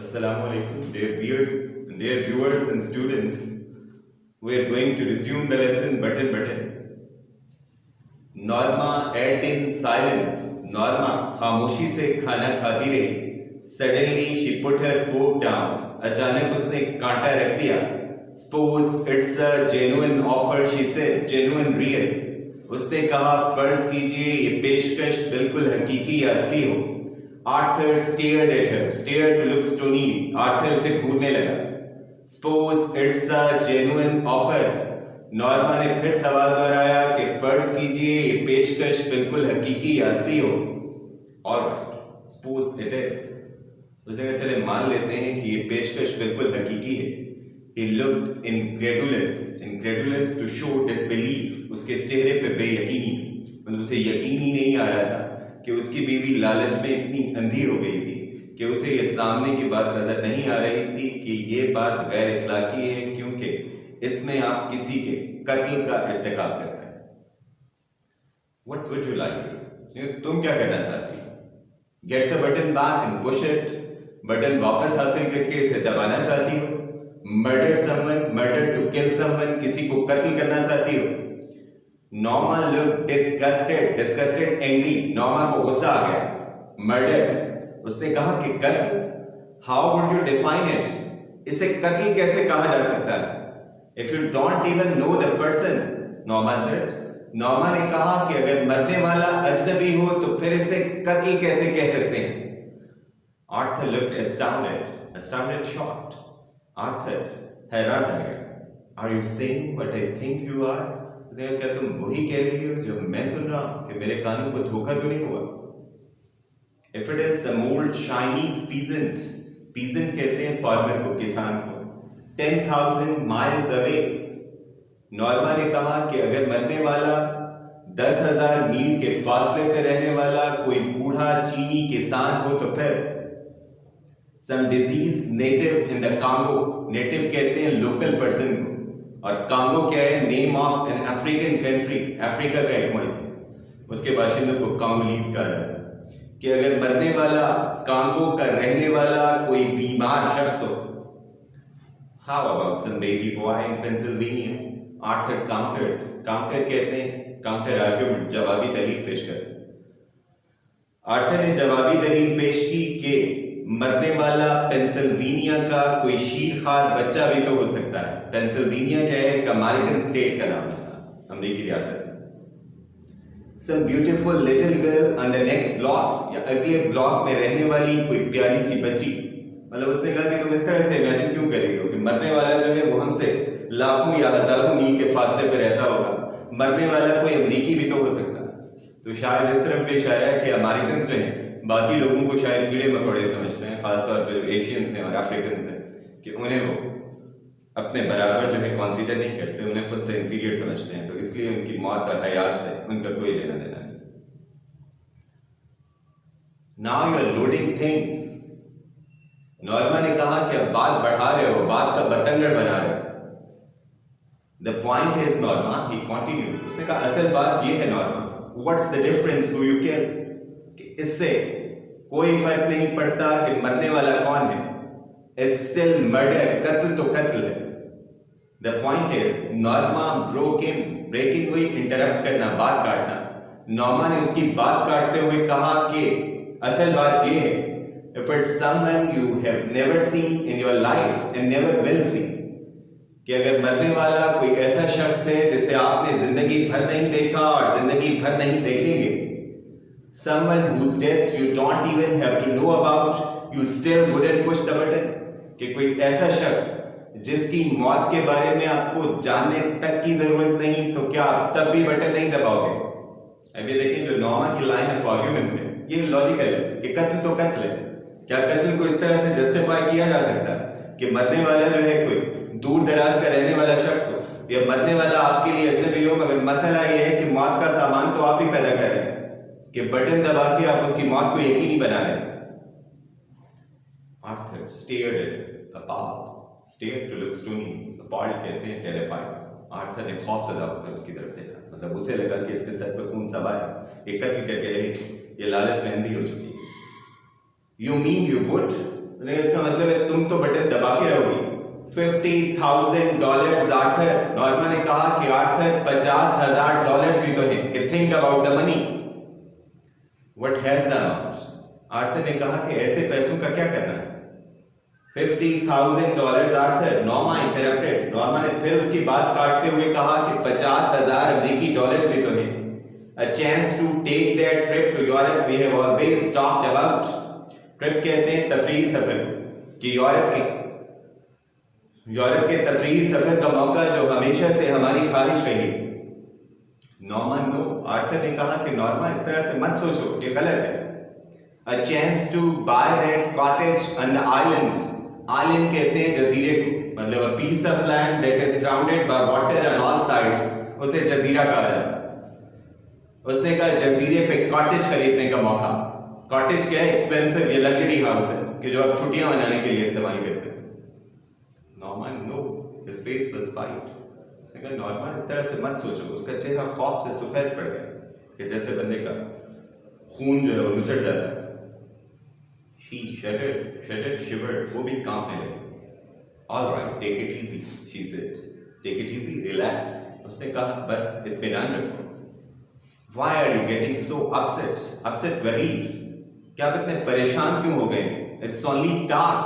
Assalamu alaikum, dear viewers and students. We are going to resume the lesson button. Norma ate in silence. Norma खामोशी से खाना खाती रही. Suddenly she put her fork down. अचानक उसने कांटा रख दिया. Suppose it's a genuine offer, she said. Genuine, real. उसने कहा फर्ज कीजिए ये पेशकश बिल्कुल हकीकी या असली हो. Arthur stared at her, stared to look stony. Arthur उसे घूरने लगा. Suppose it's a genuine offer. Norma ने फिर सवाल दोहराया कि फर्ज कीजिए ये पेशकश बिल्कुल हकीकी या असली हो. Alright, suppose it is. उसने कहा चले मान लेते हैं कि ये पेशकश बिल्कुल हकीकी है. He looked incredulous to show disbelief. उसके चेहरे पे बेयकीनी थी. मतलब उसे यकीन ही नहीं आ रहा था कि उसकी बीवी लालच में इतनी अंधी हो गई थी कि उसे ये सामने की बात नजर नहीं आ रही थी कि ये बात गैर इखलाकी है क्योंकि इसमें आप किसी के कत्ल का इर्तिकाब करते हैं. What would you like? तुम क्या करना चाहती हो? Get the button back and push it. Button वापस हासिल करके इसे दबाना चाहती हो? Murder to kill someone, किसी को कत्ल करना चाहती हो? Norma looked disgusted, angry. Norma को गुस्सा आ गया. Murder. उसने कहा कि कत्ल. How would you define it? इसे कत्ल कैसे कहा जा सकता है? If you don't even know the person, Norma said. Norma ने कहा कि अगर मरने वाला अजनबी हो तो फिर इसे कत्ल कैसे कह सकते हैं? Arthur looked astounded, shocked. Arthur हैरान रह गया. Are you saying what I think you are? क्या तुम वही कह रही हो जो मैं सुन रहा हूं कि मेरे कानों को धोखा तो नहीं हुआ? If it is some old Chinese peasant कहते हैं फार्मर को, किसान को, 10,000 miles away. नॉर्मा ने कहा कि अगर मरने वाला 10,000 मील के फासले पे रहने वाला कोई बूढ़ा चीनी किसान हो तो फिर some disease native in the Congo. Native कहते हैं लोकल पर्सन को, और कांगो क्या है? Name of an African country. Africa का एक मुल्क है, उसके बाशिंदों को कांगोलीज कहा जाता है. कि अगर मरने वाला कांगो का रहने वाला कोई बीमार शख्स हो. How about some baby boy in Pennsylvania? Arthur Counter कहते हैं काउंटर आर्ग्यूमेंट, जवाबी दलील पेश कर. आर्थर ने जवाबी दलील पेश की कि मरने वाला पेंसिल्वेनिया का कोई शीरखार बच्चा भी तो हो सकता है. पेंसिल्वेनिया क्या है? एक अमेरिकन स्टेट का नाम है, अमेरिकी रियासत. Some beautiful little girl on the next block, या अगले ब्लॉक में रहने वाली कोई प्यारी सी बच्ची. मतलब उसने कहा कि तुम इस तरह से इमेजिन क्यों कर रही हो कि मरने वाला जो है वो हमसे लाखों या हजारों मील के फासले पर रहता होगा. मरने वाला कोई अमेरिकी भी तो हो सकता है. तो शायद इस तरफ भी इशारा है कि अमेरिकन जो है बाकी लोगों को शायद कीड़े मकोड़े समझते हैं, खासतौर पर एशियंस हैं और अफ्रीकन हैं, कि उन्हें वो अपने बराबर जो है कंसीडर नहीं करते, उन्हें खुद से इंफीरियर समझते हैं. तो इसलिए उनकी मौत और हयात से उनका कोई लेना देना नहीं. Now you are loading things. Norma ने कहा कि अब बात बढ़ा रहे हो, बात का बतंगड़ बना रहे हो. The point is Norma, he continued. उसने कहा असल बात ये है Norma, what's the difference who you kill. इससे कोई फर्क नहीं पड़ता कि मरने वाला कौन है. It's still murder. कत्ल तो कत्ल है. The point is Norma breaking हुई, इंटरप्ट करना, बात काटना. नॉर्मा ने उसकी बात काटते हुए कहा कि असल बात यह है, if it's someone you have never seen in your life and never will see, कि अगर मरने वाला कोई ऐसा शख्स है जिसे आपने जिंदगी भर नहीं देखा और जिंदगी भर नहीं देखेंगे. Someone whose death you don't even have to know about, you still wouldn't push the button. कि कोई ऐसा शख्स जिसकी मौत के बारे में आपको जानने तक की जरूरत नहीं, तो क्या आप तब भी बटन नहीं दबाओगे? अभी देखिए जो नॉर्मा की लाइन ऑफ आर्ग्यूमेंट है ये लॉजिकल है कि कत्ल तो कत्ल है. क्या कत्ल को इस तरह से जस्टिफाई किया जा सकता है कि मरने वाला जो है कोई दूर दराज का रहने वाला शख्स हो या मरने वाला आपके लिए अजनबी हो, मगर मसला ये है कि मौत का सामान तो आप ही पैदा कर रहे हैं कि बटन दबा के आप उसकी मौत को यकीनी बना रहे हैं. Arthur stared to look stony. Appalled कहते हैं terrified. आर्थर ने खौफजदा होकर उसकी तरफ देखा. मतलब उसे लगा कि इसके सर पर खून सवार है, ये कत्ल करके रही, ये लालच में अंधी हो चुकी है. You mean you would? लेकिन इसका मतलब है तुम तो बटन दबा के रहोगी। $50,000 आर्थर। नॉर्मा ने कहा कि आर्थर $50,000 भी तो है कि think about the money. What has the amount? Arthur ने कहा कि ऐसे पैसों का क्या करना है? $50,000 आर्थर। Norma interrupted. नॉर्मा ने फिर उसकी बात काटते हुए कहा कि 50,000 अमेरिकी डॉलर्स भी तो है। A chance to take their trip to Europe we have always talked about. Trip कहते हैं तफरीही सफर कि यूरोप के तफरीही सफर का मौका जो हमेशा से हमारी ख्वाहिश रही। Norman no. आर्थर ने कहा कि नॉर्मा इस तरह से मत सोचो, ये गलत है। A chance to buy that cottage on the island. Island कहते हैं जजीरे को, मतलब a piece of land that is surrounded by water on all sides, उसे जजीरा कहा जाता है। उसने कहा जजीरे पे कॉटेज खरीदने का मौका। कॉटेज क्या है? एक्सपेंसिव, ये लग्जरी हाउस है कि जो आप छुट्टियां मनाने के लिए इस्तेमाल करते हैं। Norman no, his face was white. उसने कहा नॉर्मन इस तरह से मत सोचो। उसका चेहरा खौफ से सफेद पड़ गया कि जैसे बंदे का खून जो है वो नुचड़ जाता है। She shuddered, shivered, वो भी कांपने लगी। All right, take it easy, she said. Take it easy, relax. उसने कहा बस इत्मीनान रखो। Why are you getting so upset? Upset, worried? क्या आप इतने परेशान क्यों हो गए? It's only talk.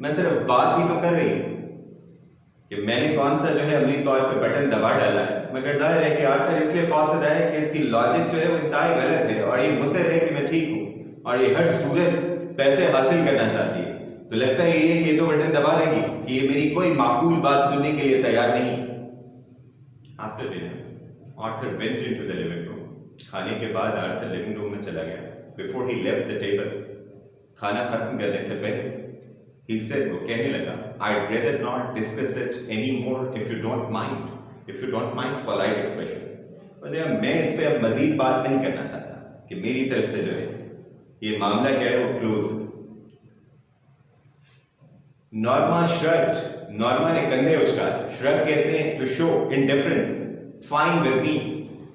मैं सिर्फ बात ही तो कर रही हूँ कि मैंने कौन सा जो है अमली तौर पे बटन दबा डाला है। मगर जाहिर है कि आर्थर इसलिए खौफजदा है कि इसकी लॉजिक जो है वो इंतहाई गलत है और ये मुसर है कि मैं ठीक हूँ और ये हर सूरत पैसे हासिल करना चाहती है। तो लगता है ये तो बटन दबा देगी कि ये मेरी कोई माकूल बात सुनने के लिए तैयार नहीं। After dinner, Arthur went into the living room. खाने के बाद आर्थर लिविंग रूम में चला गया। Before he left the table, खाना खत्म करने से पहले he said, वो कहने लगा, I'd rather not discuss it anymore if you don't mind. If you don't mind, polite expression. मतलब मैं इस पे अब मजीद बात नहीं करना चाहता कि मेरी तरफ से जो है ये मामला क्या है वो क्लोज है। Norma shrugged. नॉर्मा ने कंधे उचकाए। श्रग कहते हैं to show indifference. Fine with me,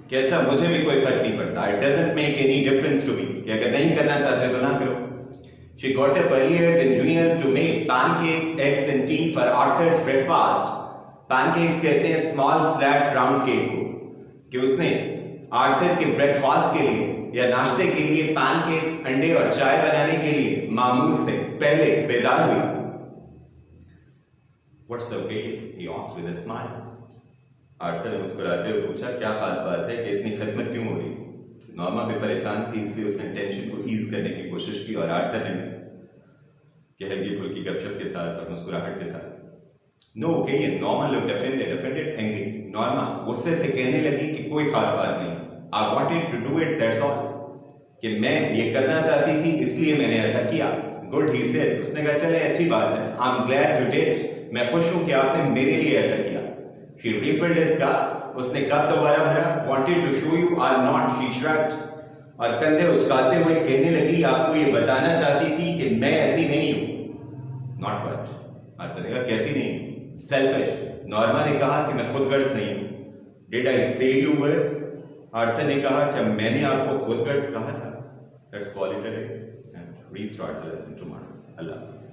कि अच्छा मुझे भी कोई फर्क नहीं पड़ता। It doesn't make any difference to me, कि अगर नहीं करना चाहते तो ना करो। She got up earlier than usual to make pancakes, eggs and tea for Arthur's breakfast. Pancakes कहते हैं स्मॉल फ्लैट राउंड केक को, कि उसने आर्थर के ब्रेकफास्ट के लिए या नाश्ते के लिए पैनकेक्स, अंडे और चाय बनाने के लिए मामूल से पहले बेदार हुई। What's the way? He asked with a smile. Arthur ने मुस्कुराते हुए पूछा क्या खास बात है कि इतनी खिदमत क्यों हो रही? नॉर्मा भी परेशान थी इसलिए उसने टेंशन को ईज करने की कोशिश की और आर्थर ने भी हल्की फुल्की गपशप के साथ और मुस्कुराहट के साथ। No okay, Norma looked offended, angry. Norma गुस्से से कहने लगी कि कोई खास बात नहीं। I wanted to do it, that's all. कि मैं ये करना चाहती थी इसलिए मैंने ऐसा किया। Good, he said. उसने कहा चले अच्छी बात है। I'm glad you did. मैं खुश हूँ कि आपने मेरे लिए ऐसा किया। She refilled his cup. उसने कप दोबारा भरा। Wanted to show you or not, she shrugged. और कंधे उचकाते हुए कहने लगी आपको ये बताना चाहती थी कि मैं ऐसी नहीं हूँ। Not what? आर्थर ने कहा कैसी नहीं? Selfish. नॉर्मा ने कहा कि मैं खुदगर्ज नहीं हूँ। Did I say you were? Arthur ने कहा कि मैंने आपको खुदगर्ज कहा था। Let's call it a day and restart the lesson tomorrow. Allah Hafiz.